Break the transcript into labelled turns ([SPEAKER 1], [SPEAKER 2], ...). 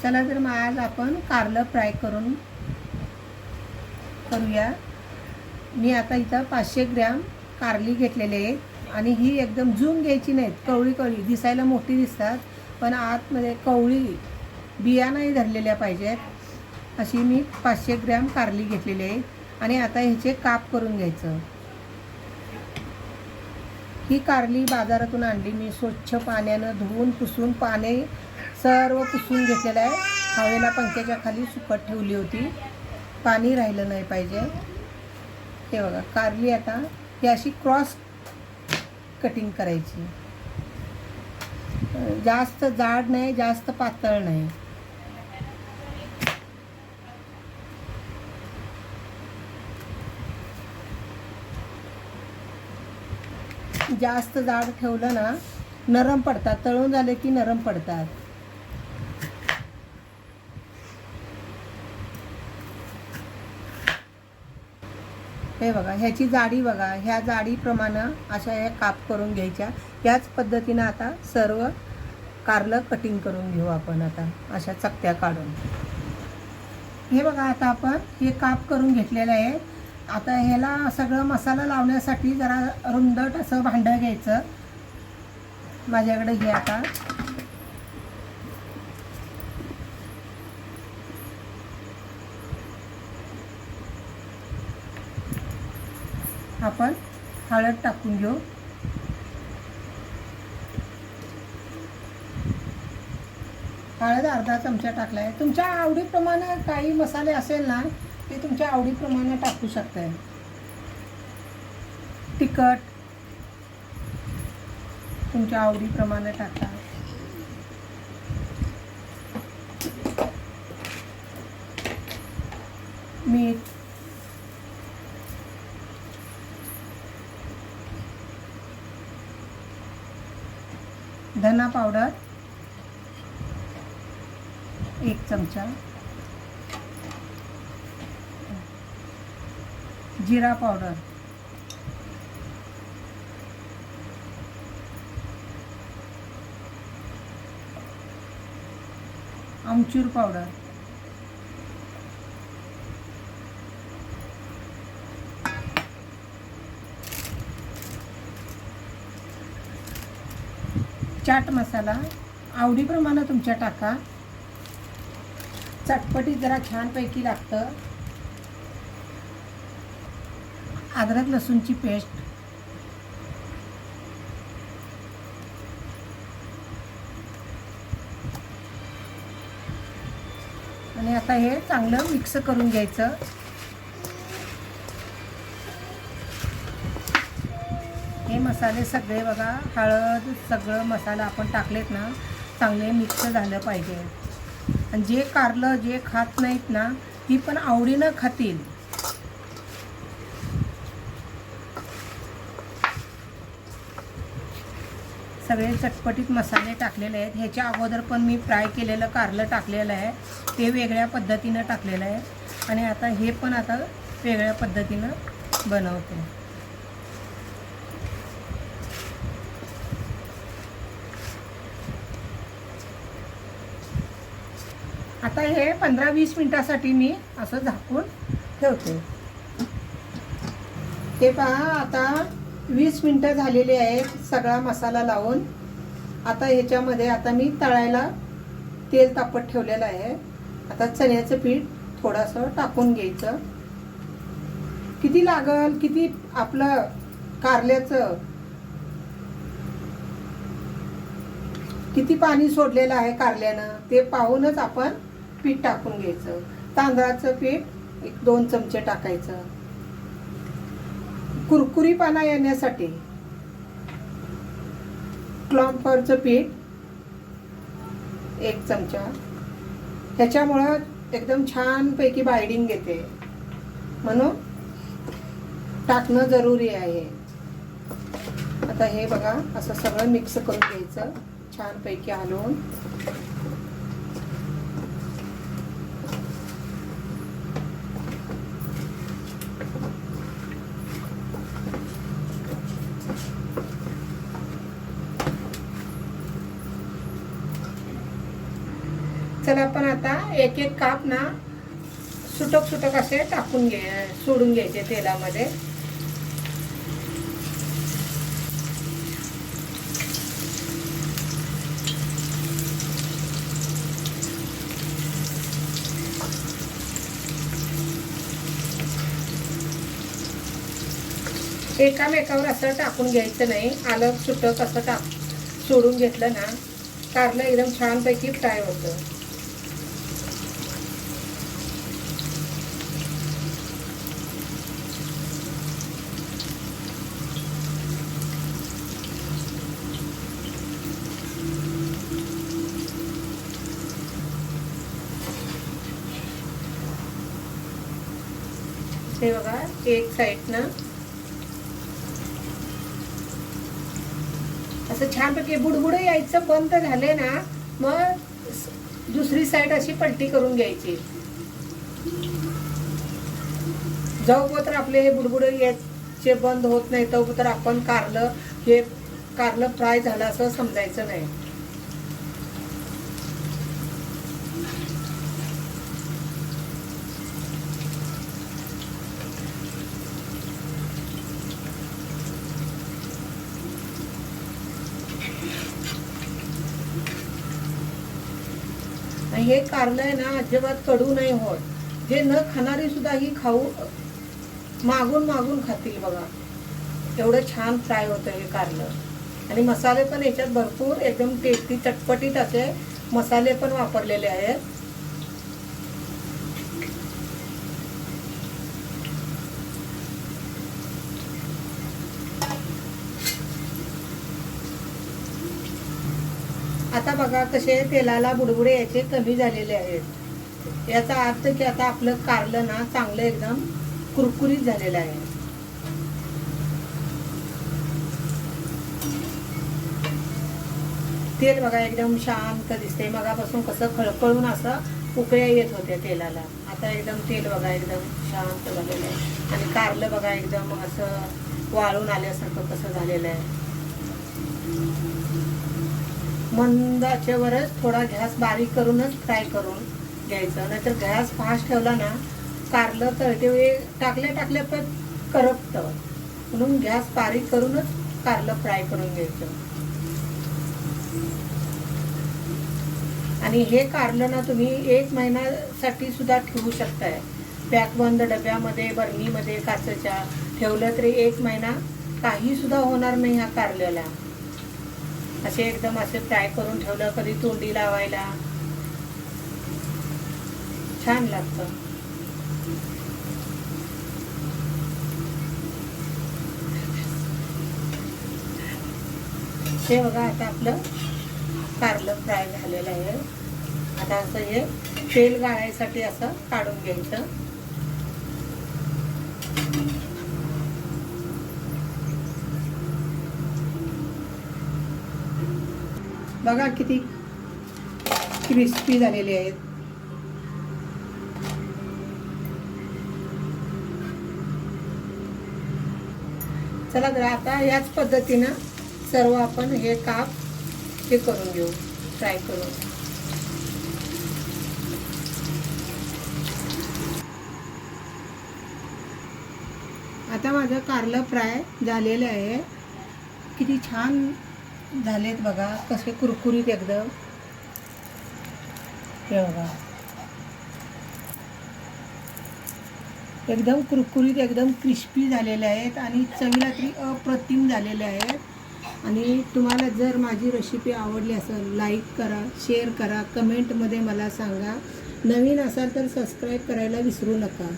[SPEAKER 1] चला तर मग आज आपण कारलं फ्राय करूया। मी आता इथं 500 ग्रॅम कारली घेतलेले आहेत आणि ही एकदम जून घ्यायची नाहीत, कवळी कवळी दिसायला मोठी दिसतात पण आतमध्ये कवळी बिया नाही धरलेल्या पाहिजेत अशी मी 500 ग्रॅम कारली घेतलेली आहे। आणि आता ह्याचे काप करून घ्यायचं। ही कारली बाजारातून आणली मी, स्वच्छ पाण्यानं धुवून पुसून पाणी सर्व पुसून घेतलेलं आहे। हवेला पंख्याच्या खाली सुकत ठेवली होती, पाणी राहिलं नाही पाहिजे। हे बघा कारली आता ही अशी क्रॉस कटिंग करायची, जास्त जाड नाही जास्त पातळ नाही। जास्त जाड ठेवलं ना नरम पडतात, तळून झाले की नरम पडतात। हे बघा ह्याची जाडी बघा, ह्या जाडीप्रमाणे अशा ह्या काप करून घ्यायच्या। याच पद्धतीनं आता सर्व कारलं कटिंग करून घेऊ आपण आता अशा चकत्या काढून। हे बघा आता आपण हे काप करून घेतलेलं आहे। आता ह्याला सगळं मसाला लावण्यासाठी जरा रुंदट असं भांडं घ्यायचं। माझ्याकडे हे आता आपण हळद टाकून घेऊ। हळद अर्धा चमचा टाकला आहे। तुमच्या आवडीप्रमाणे काही मसाले असेल ना ते तुमच्या आवडीप्रमाणे टाकू शकताय। तिखट तुमच्या आवडीप्रमाणे टाका। मीठ, धना पावडर 1 चमचा, जीरा पावडर, आमचूर पावडर, चाट मसाला आवडीप्रमाणे तुमच्या टाका। चटपटीत जरा छानपैकी लागतं। अद्रक लसूणची पेस्ट, आणि आता हे चांगलं मिक्स करून घ्यायचं। हे मसाले सगळे बघा, हळद सगळं मसाला आपण टाकलेत ना चांगले मिक्स झालं पाहिजे। आणि जे कारलं जे खात नाहीत ना ती पण आवडीनं खातील। सगळे चटपटीत मसाले टाकलेले आहेत। ह्याच्या अगोदर पण मी फ्राय केलेलं कारलं टाकलेलं आहे, ते वेगळ्या पद्धतीनं टाकलेलं आहे। आणि आता हे पण आता वेगळ्या पद्धतीनं बनवते। आता हे 15-20 मिनिटासाठी मी असं झाकून ठेवते। हे पहा आता 20 मिनिटं झालेली आहेत सगळा मसाला लावून। आता ह्याच्यामध्ये आता मी तळायला तेल तापत ठेवलेलं आहे। आता चण्याचं पीठ थोडंसं टाकून घ्यायचं। किती लागल, किती आपलं कारल्याचं किती पाणी सोडलेलं आहे कारल्यानं ते पाहूनच आपण पीठ टाकून घ्यायचं। तांदळाचं पीठ 1-2 चमचे टाकायचं कुरकुरीपणा येण्यासाठी। कॉर्नफ्लॉवरचं पीठ 1 चमचा, ह्याच्यामुळं एकदम छानपैकी बाइंडिंग येते म्हणून टाकणं जरुरी आहे। आता हे बघा असं सगळं मिक्स करून घ्यायचं छानपैकी हलवून। चला आपण आता एक एक काप ना सुटक सुटक असे टाकून सोडून घ्यायचे तेलामध्ये. एकामेकावर असं टाकून घ्यायचं नाही, अलग सुटक असं सोडून घेतलं ना कारलं एकदम छानपैकी फ्राय होतं. हे बघा एक साईडनं असं छानपैकी बुडबुड यायचं बंद झाले ना मग दुसरी साईड अशी पलटी करून घ्यायची. जोपर्यंत आपले हे बुडबुड यायचे बंद होत नाही तोपर्यंत आपण कारलं फ्राय झालं असं समजायचं नाही. हे कारलं आहे ना अजिबात कडू नाही होत. जे न खाणारी सुद्धा ही मागून मागून खातील बघा. एवढं छान फ्राय होतं हे कारलं. आणि मसाले पण याच्यात भरपूर एकदम टेस्टी चटपटीत असे मसाले पण वापरलेले आहेत. आता बघा कसे तेलाला बुडबुडे याचे कमी झालेले आहेत. याचा अर्थ की आता आपलं कारलं ना चांगलं एकदम कुरकुरीत झालेलं आहे. तेल बघा एकदम शांत दिसते. मगापासून कसं खळखळून असं उकळ्या येत होत्या तेलाला. आता एकदम तेल बघा एकदम शांत झालेलं आहे. आणि कारलं बघा एकदम असं वाळून आल्यासारखं कसं झालेलं आहे. मंद आचेवरच थोडा गॅस बारीक करूनच फ्राय करून घ्यायचं. नाहीतर गॅस फास्ट ठेवला ना कारलं तळते वेळी टाकल्या पण करपतं. म्हणून गॅस बारीक करूनच कारलं फ्राय करून घ्यायचं. आणि हे कारलं ना तुम्ही 1 महिन्यासाठी सुद्धा ठेवू शकताय. पॅकबंद डब्यामध्ये बरणीमध्ये काचेच्या ठेवलं तरी 1 महिना काही सुद्धा होणार नाही ह्या कारल्याला. असे एकदम असे फ्राय करून ठेवलं कधी तोंडी लावायला छान लागतं. हे बघा आता आपलं कारलं फ्राय झालेलं आहे. आता असं हे तेल गाळायसाठी असं काढून घ्यायचं. बघा किती क्रिस्पी झालेले आहेत. चला तर आता याच पद्धतीनं सर्व आपण हे काप हे करून घेऊ फ्राय करून. आता माझं कारलं फ्राय झालेलं आहे. किती छान झालेत बघा कसे कुरकुरीत एकदम. हे बघा एकदम कुरकुरीत एकदम क्रिस्पी झालेले आहेत आणि चवीला तरी अप्रतिम झालेले आहेत. आणि तुम्हाला जर माझी रेसिपी आवडली असेल लाईक करा, शेअर करा, कमेंटमध्ये मला सांगा. नवीन असाल तर सबस्क्राईब करायला विसरू नका.